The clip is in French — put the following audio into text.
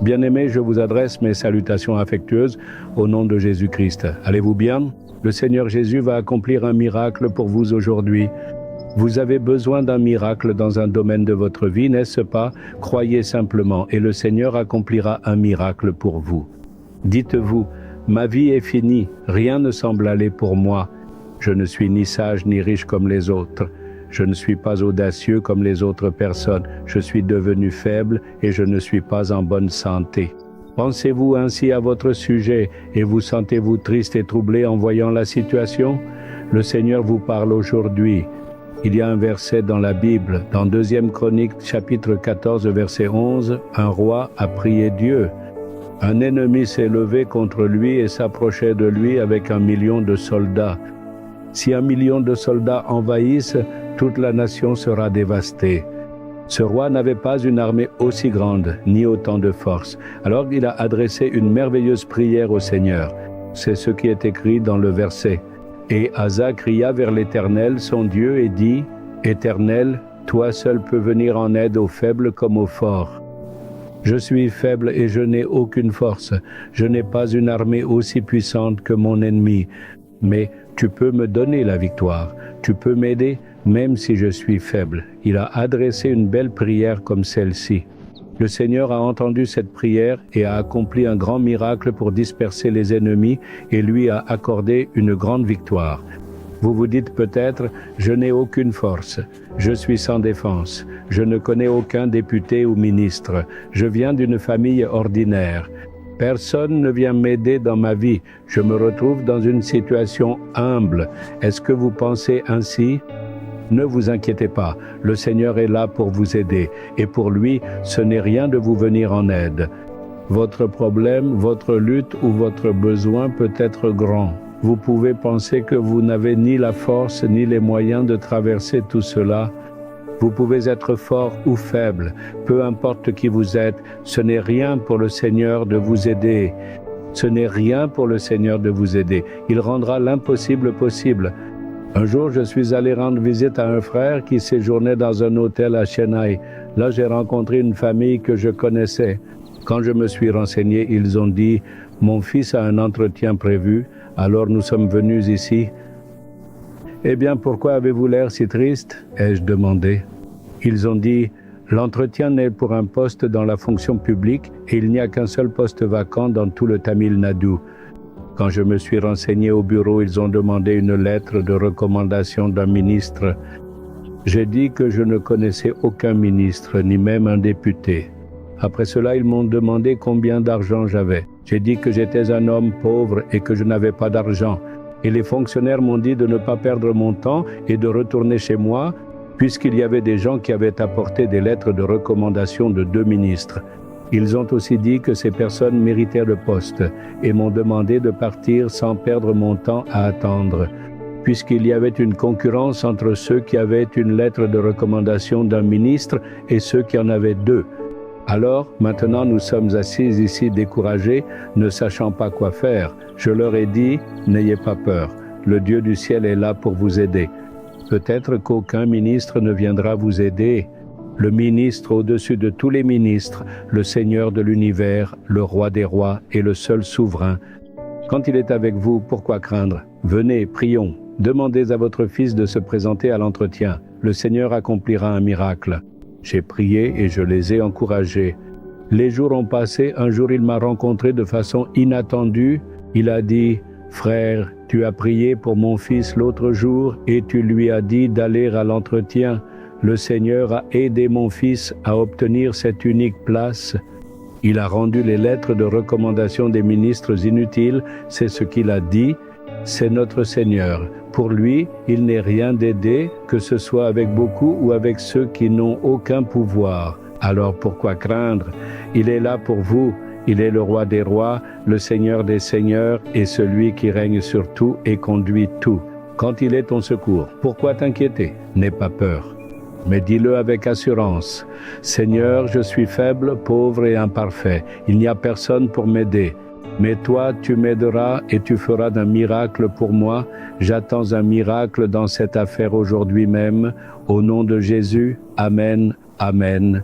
Bien-aimés, je vous adresse mes salutations affectueuses au nom de Jésus-Christ. Allez-vous bien? Le Seigneur Jésus va accomplir un miracle pour vous aujourd'hui. Vous avez besoin d'un miracle dans un domaine de votre vie, n'est-ce pas? Croyez simplement et le Seigneur accomplira un miracle pour vous. Dites-vous, ma vie est finie, rien ne semble aller pour moi. Je ne suis ni sage ni riche comme les autres. Je ne suis pas audacieux comme les autres personnes. Je suis devenu faible et je ne suis pas en bonne santé. Pensez-vous ainsi à votre sujet et vous sentez-vous triste et troublé en voyant la situation? Le Seigneur vous parle aujourd'hui. Il y a un verset dans la Bible, dans 2 Chroniques, chapitre 14, verset 11, un roi a prié Dieu. Un ennemi s'est levé contre lui et s'approchait de lui avec 1 million de soldats. Si 1 million de soldats envahissent, toute la nation sera dévastée. Ce roi n'avait pas une armée aussi grande, ni autant de force. Alors il a adressé une merveilleuse prière au Seigneur. C'est ce qui est écrit dans le verset. Et Asa cria vers l'Éternel, son Dieu, et dit, « Éternel, toi seul peux venir en aide aux faibles comme aux forts. Je suis faible et je n'ai aucune force. Je n'ai pas une armée aussi puissante que mon ennemi. Mais tu peux me donner la victoire. Tu peux m'aider, même si je suis faible. » Il a adressé une belle prière comme celle-ci. Le Seigneur a entendu cette prière et a accompli un grand miracle pour disperser les ennemis et lui a accordé une grande victoire. Vous vous dites peut-être, je n'ai aucune force, je suis sans défense, je ne connais aucun député ou ministre, je viens d'une famille ordinaire. Personne ne vient m'aider dans ma vie, je me retrouve dans une situation humble. Est-ce que vous pensez ainsi? Ne vous inquiétez pas, le Seigneur est là pour vous aider, et pour lui, ce n'est rien de vous venir en aide. Votre problème, votre lutte ou votre besoin peut être grand. Vous pouvez penser que vous n'avez ni la force ni les moyens de traverser tout cela. Vous pouvez être fort ou faible, peu importe qui vous êtes, ce n'est rien pour le Seigneur de vous aider. Ce n'est rien pour le Seigneur de vous aider. Il rendra l'impossible possible. Un jour, je suis allé rendre visite à un frère qui séjournait dans un hôtel à Chennai. Là, j'ai rencontré une famille que je connaissais. Quand je me suis renseigné, ils ont dit « Mon fils a un entretien prévu, alors nous sommes venus ici. » « Eh bien, pourquoi avez-vous l'air si triste ?» ai-je demandé. Ils ont dit « L'entretien n'est pour un poste dans la fonction publique et il n'y a qu'un seul poste vacant dans tout le Tamil Nadu. » Quand je me suis renseigné au bureau, ils ont demandé une lettre de recommandation d'un ministre. J'ai dit que je ne connaissais aucun ministre, ni même un député. Après cela, ils m'ont demandé combien d'argent j'avais. J'ai dit que j'étais un homme pauvre et que je n'avais pas d'argent. Et les fonctionnaires m'ont dit de ne pas perdre mon temps et de retourner chez moi, puisqu'il y avait des gens qui avaient apporté des lettres de recommandation de 2 ministres. Ils ont aussi dit que ces personnes méritaient le poste et m'ont demandé de partir sans perdre mon temps à attendre, puisqu'il y avait une concurrence entre ceux qui avaient une lettre de recommandation d'un ministre et ceux qui en avaient 2. Alors, maintenant, nous sommes assis ici découragés, ne sachant pas quoi faire. Je leur ai dit, n'ayez pas peur, le Dieu du ciel est là pour vous aider. Peut-être qu'aucun ministre ne viendra vous aider. Le ministre au-dessus de tous les ministres, le Seigneur de l'univers, le roi des rois et le seul souverain. Quand il est avec vous, pourquoi craindre? Venez, prions. Demandez à votre fils de se présenter à l'entretien. Le Seigneur accomplira un miracle. J'ai prié et je les ai encouragés. Les jours ont passé, un jour il m'a rencontré de façon inattendue. Il a dit, « Frère, tu as prié pour mon fils l'autre jour et tu lui as dit d'aller à l'entretien. Le Seigneur a aidé mon fils à obtenir cette unique place. » Il a rendu les lettres de recommandation des ministres inutiles, c'est ce qu'il a dit. C'est notre Seigneur. Pour lui, il n'est rien d'aider, que ce soit avec beaucoup ou avec ceux qui n'ont aucun pouvoir. Alors pourquoi craindre? Il est là pour vous. Il est le roi des rois, le Seigneur des seigneurs et celui qui règne sur tout et conduit tout. Quand il est ton secours, pourquoi t'inquiéter? N'aie pas peur. Mais dis-le avec assurance. Seigneur, je suis faible, pauvre et imparfait. Il n'y a personne pour m'aider. Mais toi, tu m'aideras et tu feras un miracle pour moi. J'attends un miracle dans cette affaire aujourd'hui même. Au nom de Jésus, Amen, Amen,